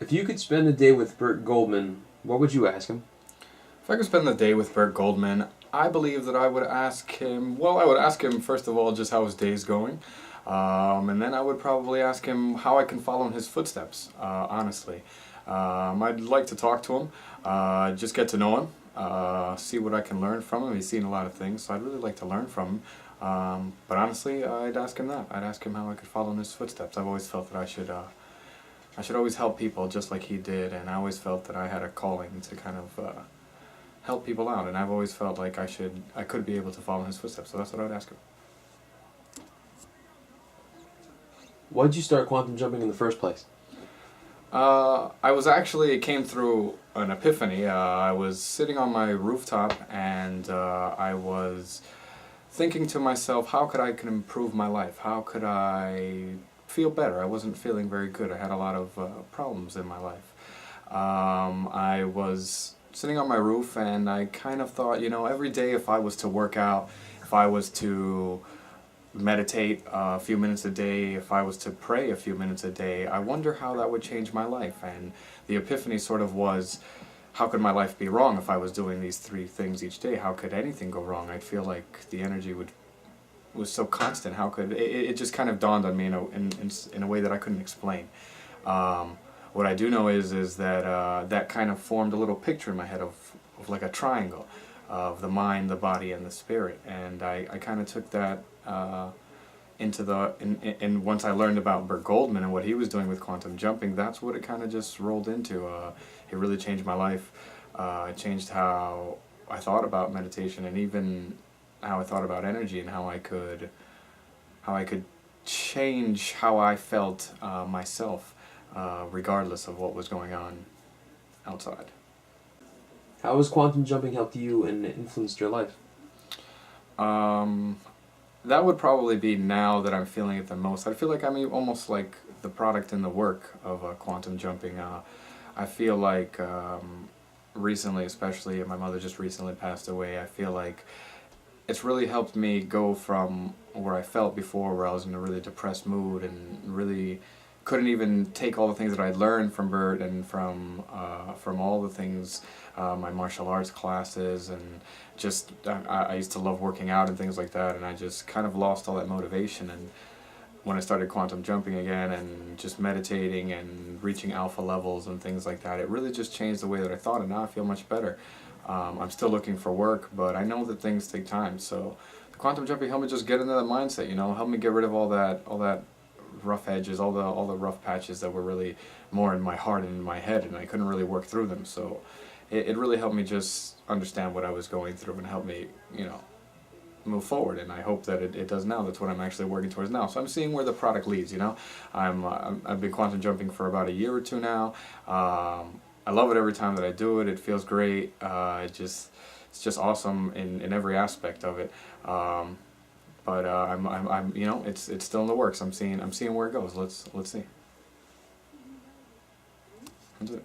If you could spend a day with Burt Goldman, what would you ask him? If I could spend the day with Burt Goldman, I believe that I would ask him, well, I would ask him first of all just how his day's going. And then I would probably ask him how I can follow in his footsteps, honestly. I'd like to talk to him, just get to know him, see what I can learn from him. He's seen a lot of things, so I'd really like to learn from him. But honestly, I'd ask him that. I'd ask him how I could follow in his footsteps. I've always felt that I should always help people just like he did, and I always felt that I had a calling to kind of help people out, and I've always felt like I could be able to follow in his footsteps, so that's what I would ask him. Why did you start quantum jumping in the first place? It came through an epiphany. I was sitting on my rooftop and I was thinking to myself, how could I can improve my life? How could I feel better? I wasn't feeling very good. I had a lot of problems in my life. I was sitting on my roof and I kind of thought, you know, every day if I was to work out, if I was to meditate a few minutes a day, if I was to pray a few minutes a day, I wonder how that would change my life. And the epiphany sort of was, how could my life be wrong if I was doing these three things each day? How could anything go wrong? I'd feel like the energy was so constant. How could it just kind of dawned on me in a way that I couldn't explain. What I do know is that that kind of formed a little picture in my head of like a triangle of the mind, the body, and the spirit, and I kind of took that and once I learned about Burt Goldman and what he was doing with quantum jumping, that's what it kind of just rolled into. It really changed my life. It changed how I thought about meditation and even how I thought about energy and how I could change how I felt myself, regardless of what was going on outside. How has quantum jumping helped you and influenced your life? That would probably be now that I'm feeling it the most. I feel like I'm almost like the product and the work of quantum jumping. I feel like recently, especially, my mother just recently passed away, I feel like it's really helped me go from where I felt before, where I was in a really depressed mood and really couldn't even take all the things that I learned from Bert and from all the things, my martial arts classes, and just I used to love working out and things like that, and I just kind of lost all that motivation. And when I started quantum jumping again and just meditating and reaching alpha levels and things like that, it really just changed the way that I thought, and now I feel much better. I'm still looking for work, but I know that things take time, so the quantum jumping helped me just get into that mindset, you know, helped me get rid of all that rough edges, all the rough patches that were really more in my heart and in my head, and I couldn't really work through them. So it really helped me just understand what I was going through and help me, you know, move forward. And I hope that it does now. That's what I'm actually working towards now. So I'm seeing where the product leads. You know, I've been quantum jumping for about a year or two now. I love it every time that I do it. It feels great. It's just awesome in every aspect of it. But you know, it's still in the works. I'm seeing where it goes. Let's see. That's it.